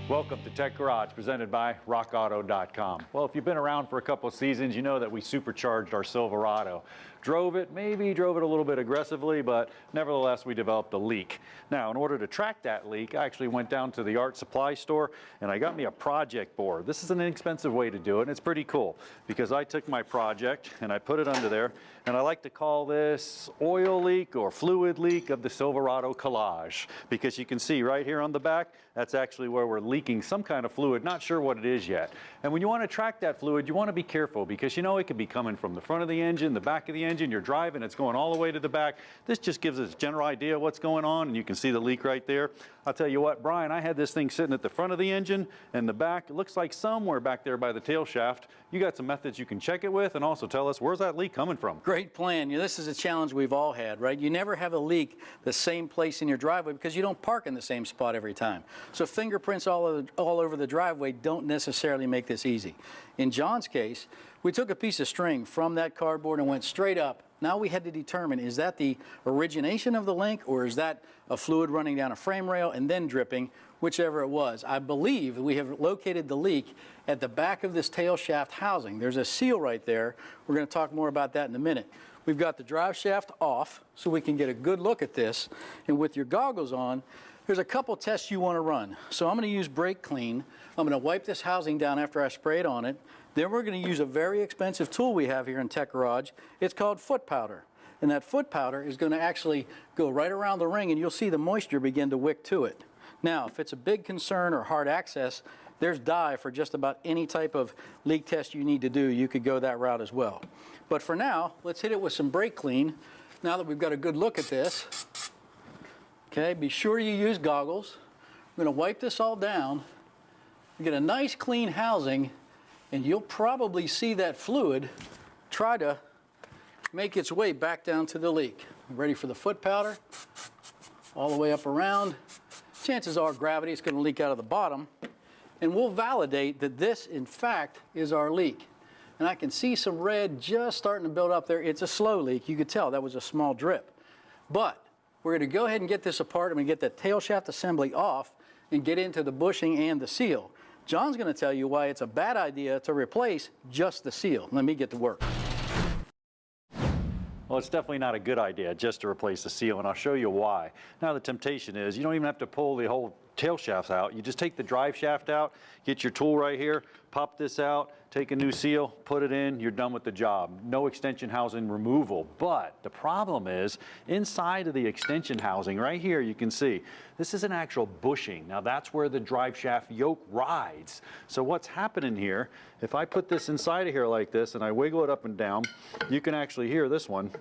Welcome to Tech Garage, presented by RockAuto.com. Well, if you've been around for a couple of seasons, you know that we supercharged our Silverado. Maybe drove it a little bit aggressively, but nevertheless, we developed a leak. Now, in order to track that leak, I actually went down to the art supply store and I got me a project board. This is an inexpensive way to do it, and it's pretty cool because I took my project and I put it under there, and I like to call this oil leak or fluid leak of the Silverado collage, because you can see right here on the back, that's actually where we're leaking some kind of fluid, not sure what it is yet. And when you want to track that fluid, you want to be careful because you know it could be coming from the front of the engine, the back of the engine, you're driving, it's going all the way to the back. This just gives us a general idea of what's going on, and you can see the leak right there. I'll tell you what, Brian, I had this thing sitting at the front of the engine and the back. It looks like somewhere back there by the tail shaft. You got some methods you can check it with and also tell us where's that leak coming from. Great plan. This is a challenge we've all had, right? You never have a leak the same place in your driveway because you don't park in the same spot every time. So fingerprints all over the driveway don't necessarily make this easy. In John's case, we took a piece of string from that cardboard and went straight up. Now we had to determine, is that the origination of the leak, or is that a fluid running down a frame rail and then dripping, whichever it was. I believe we have located the leak at the back of this tail shaft housing. There's a seal right there. We're going to talk more about that in a minute. We've got the drive shaft off so we can get a good look at this. And with your goggles on, there's a couple tests you want to run. So I'm going to use brake clean. I'm going to wipe this housing down after I spray it on it. Then we're going to use a very expensive tool we have here in Tech Garage. It's called foot powder. And that foot powder is going to actually go right around the ring, and you'll see the moisture begin to wick to it. Now, if it's a big concern or hard access, there's dye for just about any type of leak test you need to do. You could go that route as well. But for now, let's hit it with some brake clean. Now that we've got a good look at this, okay, be sure you use goggles. I'm going to wipe this all down, get a nice clean housing, and you'll probably see that fluid try to make its way back down to the leak. Ready for the foot powder, all the way up around. Chances are gravity is going to leak out of the bottom, and we'll validate that this, in fact, is our leak. And I can see some red just starting to build up there. It's a slow leak. You could tell that was a small drip. But we're going to go ahead and get this apart. I'm going to get the tail shaft assembly off and get into the bushing and the seal. John's going to tell you why it's a bad idea to replace just the seal. Let me get to work. Well, it's definitely not a good idea just to replace the seal, and I'll show you why. Now, the temptation is you don't even have to pull the whole tail shafts out. You just take the drive shaft out, get your tool right here, pop this out, take a new seal, put it in, you're done with the job. No extension housing removal. But the problem is inside of the extension housing right here, you can see this is an actual bushing. Now that's where the drive shaft yoke rides. So what's happening here, if I put this inside of here like this and I wiggle it up and down, you can actually hear this one.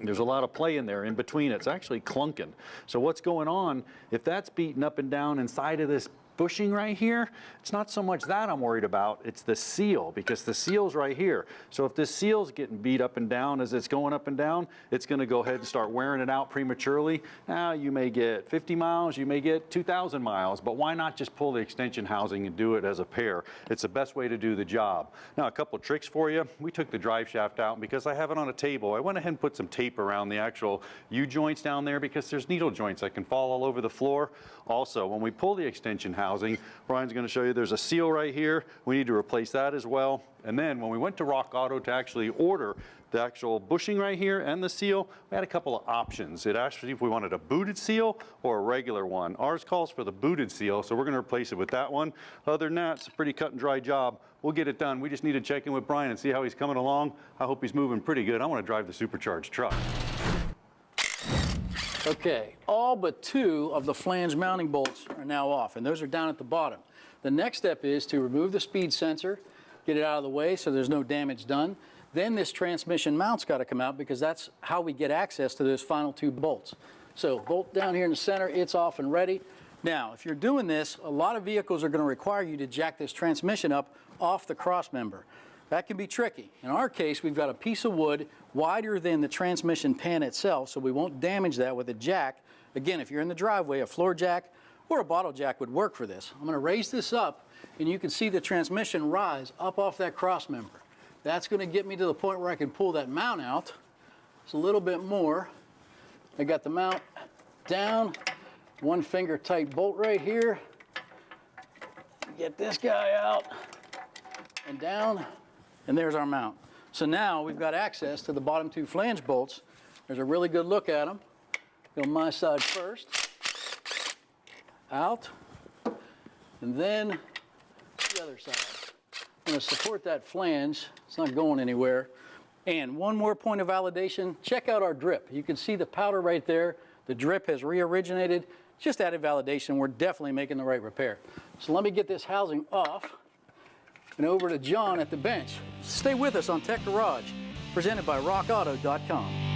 There's a lot of play in there in between. It's actually clunking. So what's going on, if that's beaten up and down inside of this bushing right here, it's not so much that I'm worried about, it's the seal, because the seal's right here. So if this seal's getting beat up and down as it's going up and down, it's going to go ahead and start wearing it out prematurely. Now you may get 50 miles, you may get 2,000 miles, but why not just pull the extension housing and do it as a pair? It's the best way to do the job. Now a couple of tricks for you. We took the drive shaft out, and because I have it on a table, I went ahead and put some tape around the actual U-joints down there because there's needle joints that can fall all over the floor. Also, when we pull the extension housing, Brian's going to show you there's a seal right here. We need to replace that as well. And then when we went to Rock Auto to actually order the actual bushing right here and the seal, we had a couple of options. It asked if we wanted a booted seal or a regular one. Ours calls for the booted seal, so we're going to replace it with that one. Other than that, it's a pretty cut and dry job. We'll get it done. We just need to check in with Brian and see how he's coming along. I hope he's moving pretty good. I want to drive the supercharged truck. Okay, all but 2 of the flange mounting bolts are now off, and those are down at the bottom. The next step is to remove the speed sensor, get it out of the way so there's no damage done. Then this transmission mount's got to come out because that's how we get access to those final 2 bolts. So bolt down here in the center, it's off and ready. Now, if you're doing this, a lot of vehicles are going to require you to jack this transmission up off the cross member. That can be tricky. In our case, we've got a piece of wood wider than the transmission pan itself, so we won't damage that with a jack. Again, if you're in the driveway, a floor jack or a bottle jack would work for this. I'm going to raise this up, and you can see the transmission rise up off that cross member. That's going to get me to the point where I can pull that mount out. It's a little bit more. I got the mount down, 1 finger tight bolt right here. Get this guy out and down, and there's our mount. So now we've got access to the bottom 2 flange bolts. There's a really good look at them. Go my side first, out, and then the other side. I'm going to support that flange. It's not going anywhere. And one more point of validation, check out our drip. You can see the powder right there. The drip has re-originated. Just added validation. We're definitely making the right repair. So let me get this housing off and over to John at the bench. Stay with us on Tech Garage, presented by RockAuto.com.